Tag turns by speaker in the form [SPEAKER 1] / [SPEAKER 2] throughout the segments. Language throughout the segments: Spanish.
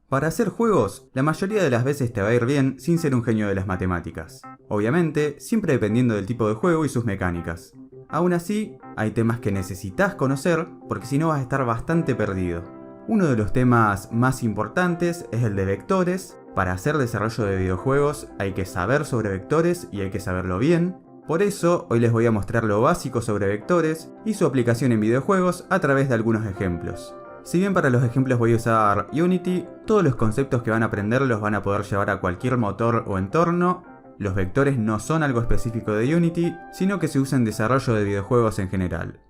[SPEAKER 1] Para hacer juegos, la mayoría de las veces te va a ir bien sin ser un genio de las matemáticas. Obviamente, siempre dependiendo del tipo de juego y sus mecánicas. Aún así, hay temas que necesitas conocer porque si no vas a estar bastante perdido. Uno de los temas más importantes es el de vectores. Para hacer desarrollo de videojuegos hay que saber sobre vectores y hay que saberlo bien. Por eso, hoy les voy a mostrar lo básico sobre vectores y su aplicación en videojuegos a través de algunos ejemplos. Si bien para los ejemplos voy a usar Unity, todos los conceptos que van a aprender los van a poder llevar a cualquier motor o entorno. Los vectores no son algo específico de Unity, sino que se usa en desarrollo de videojuegos en general.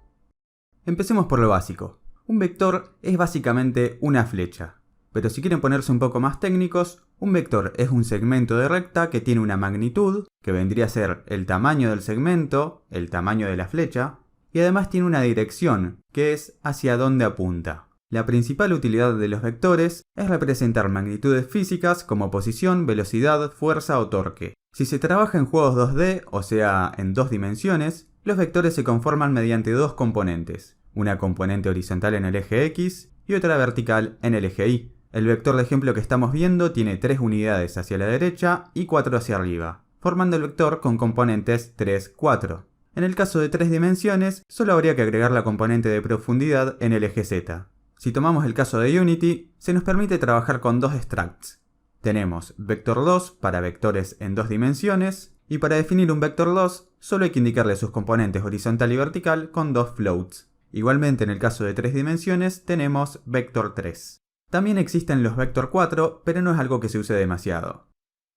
[SPEAKER 1] Empecemos por lo básico. Un vector es básicamente una flecha. Pero si quieren ponerse un poco más técnicos, un vector es un segmento de recta que tiene una magnitud, que vendría a ser el tamaño del segmento, el tamaño de la flecha, y además tiene una dirección, que es hacia dónde apunta. La principal utilidad de los vectores es representar magnitudes físicas como posición, velocidad, fuerza o torque. Si se trabaja en juegos 2D, o sea, en dos dimensiones, los vectores se conforman mediante dos componentes. Una componente horizontal en el eje X y otra vertical en el eje Y. El vector de ejemplo que estamos viendo tiene 3 unidades hacia la derecha y 4 hacia arriba, formando el vector con componentes 3, 4. En el caso de 3 dimensiones, solo habría que agregar la componente de profundidad en el eje Z. Si tomamos el caso de Unity, se nos permite trabajar con dos structs. Tenemos vector2 para vectores en dos dimensiones, y para definir un vector2 solo hay que indicarle sus componentes horizontal y vertical con dos floats. Igualmente en el caso de 3 dimensiones tenemos vector3. También existen los vector4, pero no es algo que se use demasiado.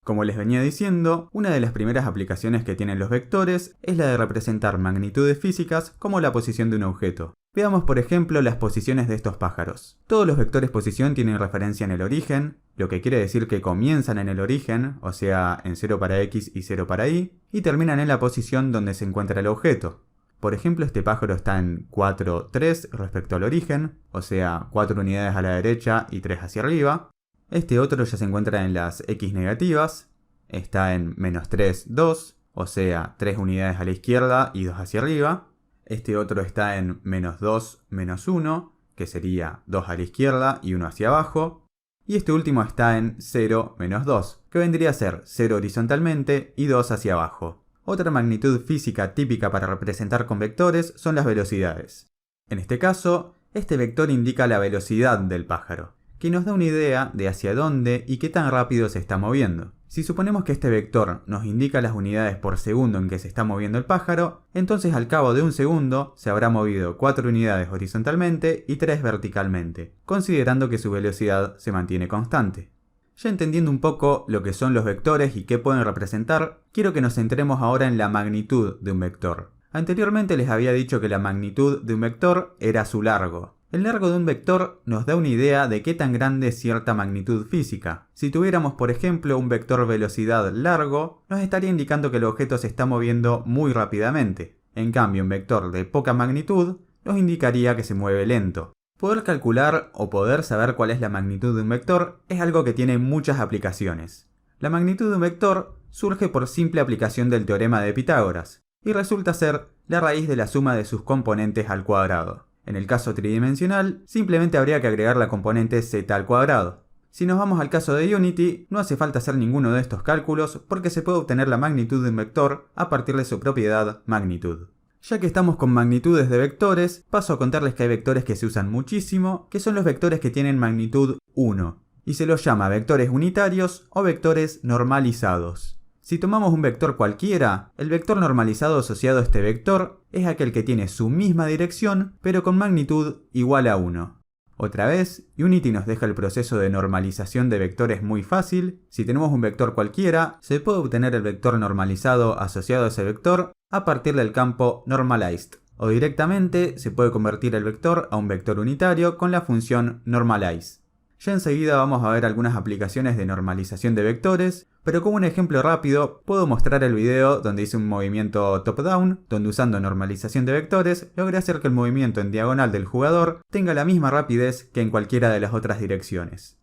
[SPEAKER 1] Como les venía diciendo, una de las primeras aplicaciones que tienen los vectores es la de representar magnitudes físicas como la posición de un objeto. Veamos por ejemplo las posiciones de estos pájaros. Todos los vectores posición tienen referencia en el origen, lo que quiere decir que comienzan en el origen, o sea en 0 para X y 0 para Y, y terminan en la posición donde se encuentra el objeto. Por ejemplo, este pájaro está en 4, 3 respecto al origen, o sea 4 unidades a la derecha y 3 hacia arriba. Este otro ya se encuentra en las X negativas, está en -3, 2, o sea 3 unidades a la izquierda y 2 hacia arriba. Este otro está en -2, -1, que sería 2 a la izquierda y 1 hacia abajo. Y este último está en 0, -2, que vendría a ser 0 horizontalmente y 2 hacia abajo. Otra magnitud física típica para representar con vectores son las velocidades. En este caso, este vector indica la velocidad del pájaro, que nos da una idea de hacia dónde y qué tan rápido se está moviendo. Si suponemos que este vector nos indica las unidades por segundo en que se está moviendo el pájaro, entonces al cabo de un segundo se habrá movido 4 unidades horizontalmente y 3 verticalmente, considerando que su velocidad se mantiene constante. Ya entendiendo un poco lo que son los vectores y qué pueden representar, quiero que nos centremos ahora en la magnitud de un vector. Anteriormente les había dicho que la magnitud de un vector era su largo. El largo de un vector nos da una idea de qué tan grande es cierta magnitud física. Si tuviéramos por ejemplo un vector velocidad largo, nos estaría indicando que el objeto se está moviendo muy rápidamente. En cambio un vector de poca magnitud nos indicaría que se mueve lento. Poder calcular o poder saber cuál es la magnitud de un vector es algo que tiene muchas aplicaciones. La magnitud de un vector surge por simple aplicación del teorema de Pitágoras y resulta ser la raíz de la suma de sus componentes al cuadrado. En el caso tridimensional, simplemente habría que agregar la componente z al cuadrado. Si nos vamos al caso de Unity, no hace falta hacer ninguno de estos cálculos porque se puede obtener la magnitud de un vector a partir de su propiedad magnitud. Ya que estamos con magnitudes de vectores, paso a contarles que hay vectores que se usan muchísimo, que son los vectores que tienen magnitud 1, y se los llama vectores unitarios o vectores normalizados. Si tomamos un vector cualquiera, el vector normalizado asociado a este vector es aquel que tiene su misma dirección, pero con magnitud igual a 1. Otra vez, Unity nos deja el proceso de normalización de vectores muy fácil. Si tenemos un vector cualquiera, se puede obtener el vector normalizado asociado a ese vector a partir del campo normalized, o directamente se puede convertir el vector a un vector unitario con la función normalize. Ya enseguida vamos a ver algunas aplicaciones de normalización de vectores, pero como un ejemplo rápido puedo mostrar el video donde hice un movimiento top-down, donde usando normalización de vectores logré hacer que el movimiento en diagonal del jugador tenga la misma rapidez que en cualquiera de las otras direcciones.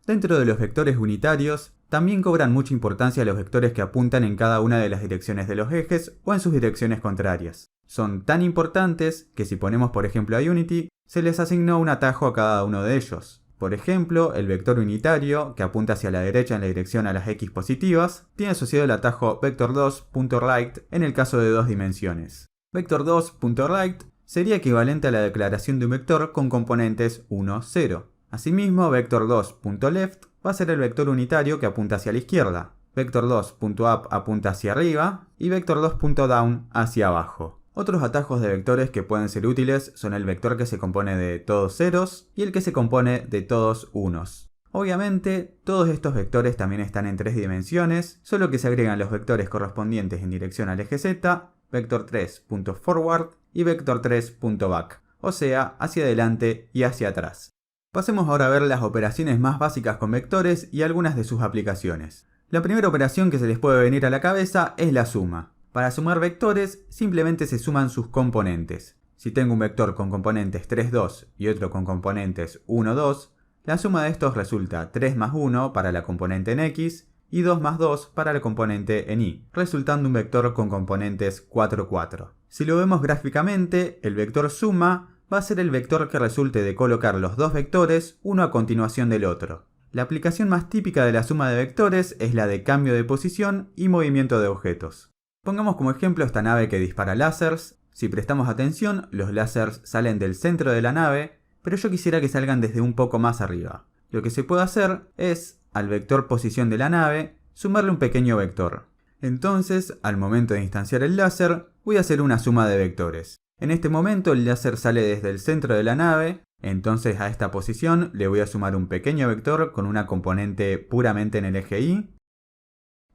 [SPEAKER 1] Dentro de los vectores unitarios, también cobran mucha importancia los vectores que apuntan en cada una de las direcciones de los ejes o en sus direcciones contrarias. Son tan importantes que si ponemos por ejemplo a Unity, se les asignó un atajo a cada uno de ellos. Por ejemplo, el vector unitario, que apunta hacia la derecha en la dirección a las x positivas, tiene asociado el atajo vector2.right en el caso de 2 dimensiones. Vector2.right sería equivalente a la declaración de un vector con componentes 1, 0. Asimismo, vector2.left va a ser el vector unitario que apunta hacia la izquierda. Vector2.up apunta hacia arriba y vector2.down hacia abajo. Otros atajos de vectores que pueden ser útiles son el vector que se compone de todos ceros y el que se compone de todos unos. Obviamente, todos estos vectores también están en 3 dimensiones, solo que se agregan los vectores correspondientes en dirección al eje z, vector3.forward y vector3.back, o sea, hacia adelante y hacia atrás. Pasemos ahora a ver las operaciones más básicas con vectores y algunas de sus aplicaciones. La primera operación que se les puede venir a la cabeza es la suma. Para sumar vectores, simplemente se suman sus componentes. Si tengo un vector con componentes 3, 2 y otro con componentes 1, 2, la suma de estos resulta 3 más 1 para la componente en x y 2 más 2 para la componente en y, resultando un vector con componentes 4, 4. Si lo vemos gráficamente, el vector suma va a ser el vector que resulte de colocar los dos vectores uno a continuación del otro. La aplicación más típica de la suma de vectores es la de cambio de posición y movimiento de objetos. Pongamos como ejemplo esta nave que dispara láseres. Si prestamos atención, los láseres salen del centro de la nave, pero yo quisiera que salgan desde un poco más arriba. Lo que se puede hacer es, al vector posición de la nave, sumarle un pequeño vector. Entonces, al momento de instanciar el láser, voy a hacer una suma de vectores. En este momento el láser sale desde el centro de la nave, entonces a esta posición le voy a sumar un pequeño vector con una componente puramente en el eje y.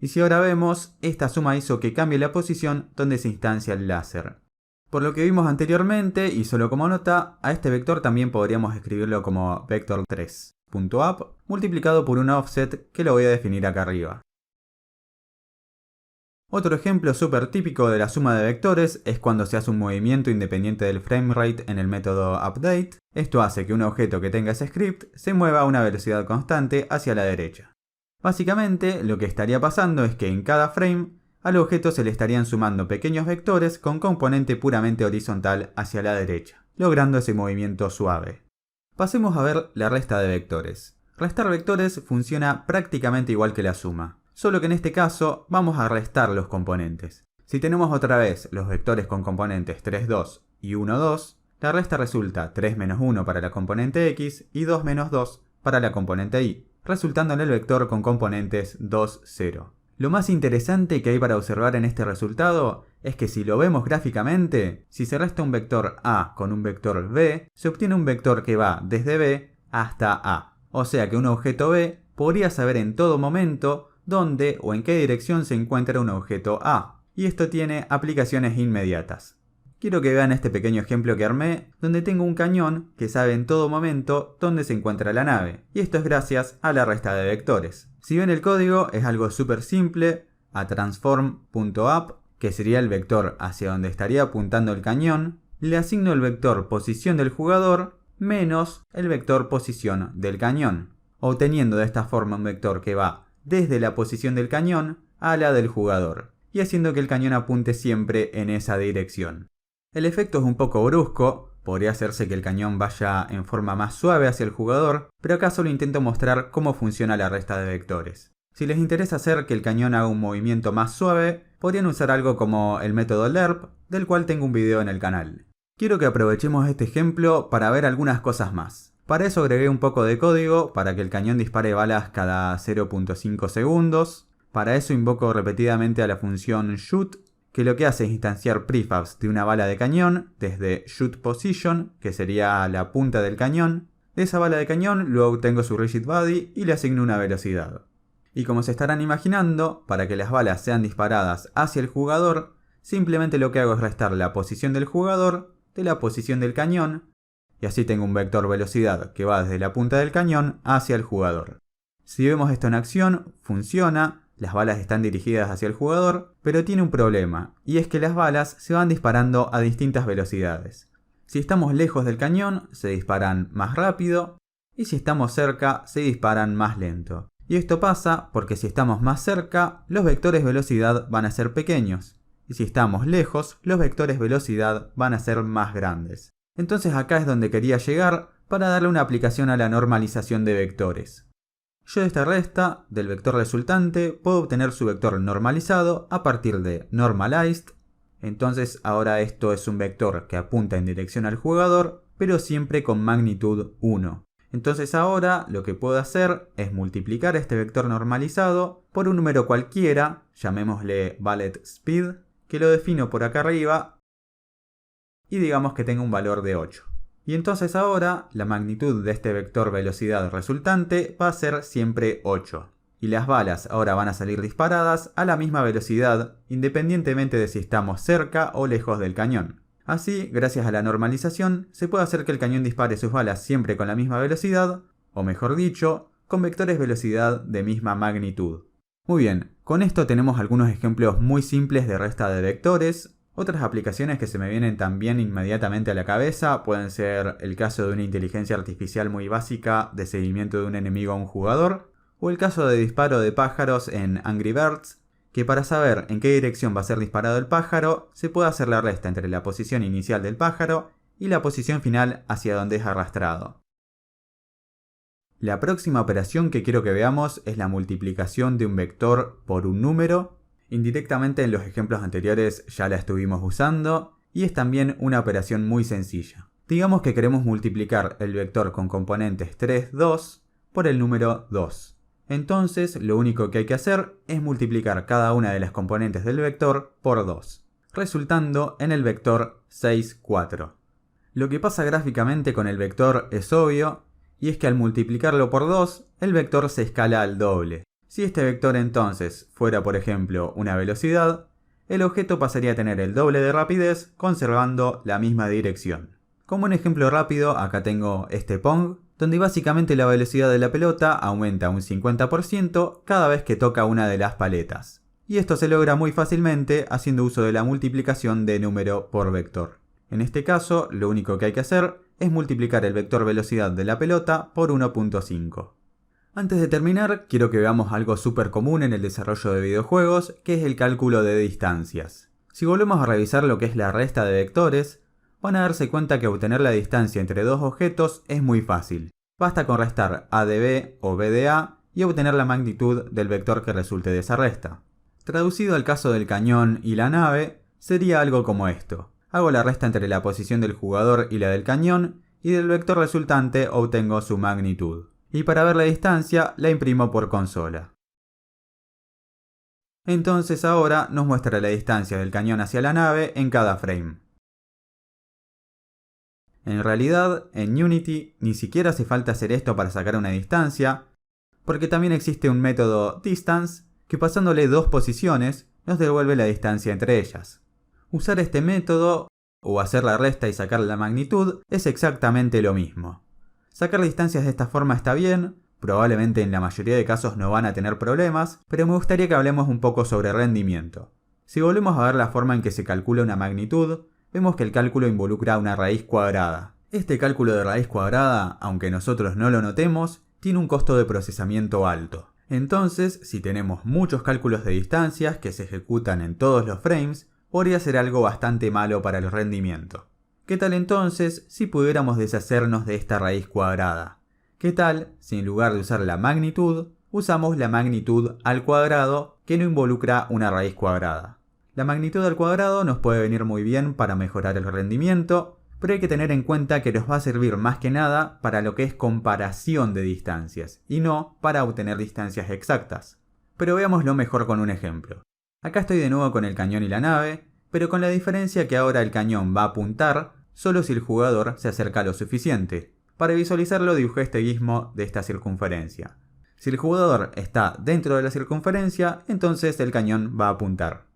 [SPEAKER 1] Y si ahora vemos, esta suma hizo que cambie la posición donde se instancia el láser. Por lo que vimos anteriormente, y solo como nota, a este vector también podríamos escribirlo como vector3.up multiplicado por un offset que lo voy a definir acá arriba. Otro ejemplo súper típico de la suma de vectores es cuando se hace un movimiento independiente del framerate en el método update. Esto hace que un objeto que tenga ese script se mueva a una velocidad constante hacia la derecha. Básicamente, lo que estaría pasando es que en cada frame, al objeto se le estarían sumando pequeños vectores con componente puramente horizontal hacia la derecha, logrando ese movimiento suave. Pasemos a ver la resta de vectores. Restar vectores funciona prácticamente igual que la suma, solo que en este caso vamos a restar los componentes. Si tenemos otra vez los vectores con componentes 3, 2 y 1, 2, la resta resulta 3 menos 1 para la componente x y 2 menos 2 para la componente y, resultando en el vector con componentes 2, 0. Lo más interesante que hay para observar en este resultado es que si lo vemos gráficamente, si se resta un vector a con un vector b, se obtiene un vector que va desde b hasta a. O sea que un objeto b podría saber en todo momento dónde o en qué dirección se encuentra un objeto a. Y esto tiene aplicaciones inmediatas. Quiero que vean este pequeño ejemplo que armé, donde tengo un cañón que sabe en todo momento dónde se encuentra la nave, y esto es gracias a la resta de vectores. Si ven el código, es algo súper simple. A transform.up, que sería el vector hacia donde estaría apuntando el cañón, le asigno el vector posición del jugador menos el vector posición del cañón, obteniendo de esta forma un vector que va desde la posición del cañón a la del jugador, y haciendo que el cañón apunte siempre en esa dirección. El efecto es un poco brusco, podría hacerse que el cañón vaya en forma más suave hacia el jugador, pero acá solo intento mostrar cómo funciona la resta de vectores. Si les interesa hacer que el cañón haga un movimiento más suave, podrían usar algo como el método lerp, del cual tengo un video en el canal. Quiero que aprovechemos este ejemplo para ver algunas cosas más. Para eso agregué un poco de código para que el cañón dispare balas cada 0.5 segundos. Para eso invoco repetidamente a la función shoot, que lo que hace es instanciar prefabs de una bala de cañón desde shoot position, que sería la punta del cañón. De esa bala de cañón luego obtengo su rigid body y le asigno una velocidad. Y como se estarán imaginando, para que las balas sean disparadas hacia el jugador, simplemente lo que hago es restar la posición del jugador de la posición del cañón, y así tengo un vector velocidad que va desde la punta del cañón hacia el jugador. Si vemos esto en acción, funciona. Las balas están dirigidas hacia el jugador, pero tiene un problema, y es que las balas se van disparando a distintas velocidades. Si estamos lejos del cañón, se disparan más rápido, y si estamos cerca, se disparan más lento. Y esto pasa porque si estamos más cerca, los vectores velocidad van a ser pequeños, y si estamos lejos, los vectores velocidad van a ser más grandes. Entonces acá es donde quería llegar para darle una aplicación a la normalización de vectores. Yo de esta resta, del vector resultante, puedo obtener su vector normalizado a partir de normalized. Entonces ahora esto es un vector que apunta en dirección al jugador, pero siempre con magnitud 1. Entonces ahora lo que puedo hacer es multiplicar este vector normalizado por un número cualquiera, llamémosle bullet speed, que lo defino por acá arriba y digamos que tenga un valor de 8. Y entonces ahora la magnitud de este vector velocidad resultante va a ser siempre 8. Y las balas ahora van a salir disparadas a la misma velocidad, independientemente de si estamos cerca o lejos del cañón. Así, gracias a la normalización, se puede hacer que el cañón dispare sus balas siempre con la misma velocidad, o mejor dicho, con vectores velocidad de misma magnitud. Muy bien, con esto tenemos algunos ejemplos muy simples de resta de vectores. Otras aplicaciones que se me vienen también inmediatamente a la cabeza pueden ser el caso de una inteligencia artificial muy básica de seguimiento de un enemigo a un jugador, o el caso de disparo de pájaros en Angry Birds, que para saber en qué dirección va a ser disparado el pájaro, se puede hacer la resta entre la posición inicial del pájaro y la posición final hacia donde es arrastrado. La próxima operación que quiero que veamos es la multiplicación de un vector por un número. Indirectamente en los ejemplos anteriores ya la estuvimos usando, y es también una operación muy sencilla. Digamos que queremos multiplicar el vector con componentes 3, 2 por el número 2. Entonces lo único que hay que hacer es multiplicar cada una de las componentes del vector por 2, resultando en el vector 6, 4. Lo que pasa gráficamente con el vector es obvio, y es que al multiplicarlo por 2, el vector se escala al doble. Si este vector entonces fuera por ejemplo una velocidad, el objeto pasaría a tener el doble de rapidez conservando la misma dirección. Como un ejemplo rápido, acá tengo este Pong, donde básicamente la velocidad de la pelota aumenta un 50% cada vez que toca una de las paletas. Y esto se logra muy fácilmente haciendo uso de la multiplicación de número por vector. En este caso, lo único que hay que hacer es multiplicar el vector velocidad de la pelota por 1.5. Antes de terminar, quiero que veamos algo súper común en el desarrollo de videojuegos, que es el cálculo de distancias. Si volvemos a revisar lo que es la resta de vectores, van a darse cuenta que obtener la distancia entre dos objetos es muy fácil. Basta con restar a de b o b de a y obtener la magnitud del vector que resulte de esa resta. Traducido al caso del cañón y la nave, sería algo como esto. Hago la resta entre la posición del jugador y la del cañón, y del vector resultante obtengo su magnitud. Y para ver la distancia la imprimo por consola. Entonces ahora nos muestra la distancia del cañón hacia la nave en cada frame. En realidad, en Unity ni siquiera hace falta hacer esto para sacar una distancia, porque también existe un método distance que pasándole dos posiciones nos devuelve la distancia entre ellas. Usar este método, o hacer la resta y sacar la magnitud, es exactamente lo mismo. Sacar distancias de esta forma está bien, probablemente en la mayoría de casos no van a tener problemas, pero me gustaría que hablemos un poco sobre rendimiento. Si volvemos a ver la forma en que se calcula una magnitud, vemos que el cálculo involucra una raíz cuadrada. Este cálculo de raíz cuadrada, aunque nosotros no lo notemos, tiene un costo de procesamiento alto. Entonces, si tenemos muchos cálculos de distancias que se ejecutan en todos los frames, podría ser algo bastante malo para el rendimiento. ¿Qué tal entonces si pudiéramos deshacernos de esta raíz cuadrada? ¿Qué tal si en lugar de usar la magnitud, usamos la magnitud al cuadrado que no involucra una raíz cuadrada? La magnitud al cuadrado nos puede venir muy bien para mejorar el rendimiento, pero hay que tener en cuenta que nos va a servir más que nada para lo que es comparación de distancias, y no para obtener distancias exactas. Pero veámoslo mejor con un ejemplo. Acá estoy de nuevo con el cañón y la nave, pero con la diferencia que ahora el cañón va a apuntar solo si el jugador se acerca lo suficiente. Para visualizarlo dibujé este guismo de esta circunferencia. Si el jugador está dentro de la circunferencia, entonces el cañón va a apuntar.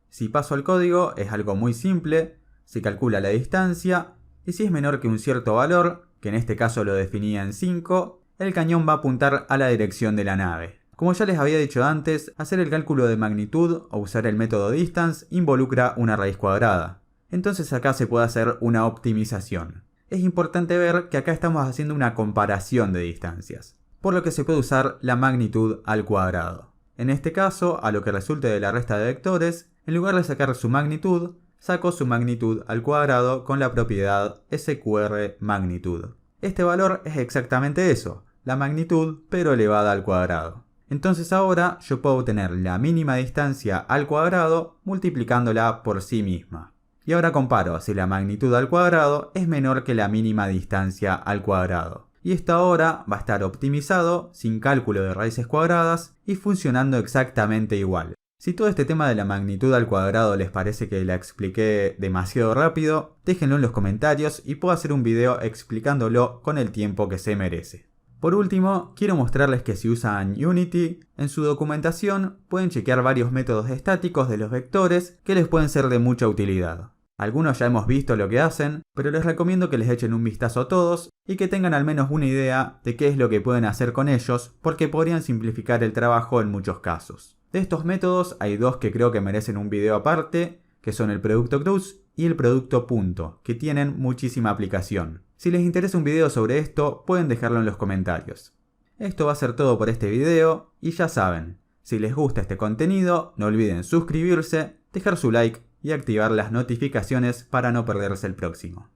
[SPEAKER 1] Si paso al código, es algo muy simple, se calcula la distancia, y si es menor que un cierto valor, que en este caso lo definía en 5, el cañón va a apuntar a la dirección de la nave. Como ya les había dicho antes, hacer el cálculo de magnitud o usar el método distance involucra una raíz cuadrada. Entonces acá se puede hacer una optimización. Es importante ver que acá estamos haciendo una comparación de distancias, por lo que se puede usar la magnitud al cuadrado. En este caso, a lo que resulte de la resta de vectores, en lugar de sacar su magnitud, saco su magnitud al cuadrado con la propiedad SQR magnitud. Este valor es exactamente eso, la magnitud pero elevada al cuadrado. Entonces ahora yo puedo obtener la mínima distancia al cuadrado multiplicándola por sí misma. Y ahora comparo si la magnitud al cuadrado es menor que la mínima distancia al cuadrado. Y esto ahora va a estar optimizado, sin cálculo de raíces cuadradas y funcionando exactamente igual. Si todo este tema de la magnitud al cuadrado les parece que la expliqué demasiado rápido, déjenlo en los comentarios y puedo hacer un video explicándolo con el tiempo que se merece. Por último, quiero mostrarles que si usan Unity, en su documentación pueden chequear varios métodos estáticos de los vectores que les pueden ser de mucha utilidad. Algunos ya hemos visto lo que hacen, pero les recomiendo que les echen un vistazo a todos y que tengan al menos una idea de qué es lo que pueden hacer con ellos, porque podrían simplificar el trabajo en muchos casos. De estos métodos hay dos que creo que merecen un video aparte, que son el producto cruz y el producto punto, que tienen muchísima aplicación. Si les interesa un video sobre esto, pueden dejarlo en los comentarios. Esto va a ser todo por este video, y ya saben, si les gusta este contenido, no olviden suscribirse, dejar su like y activar las notificaciones para no perderse el próximo.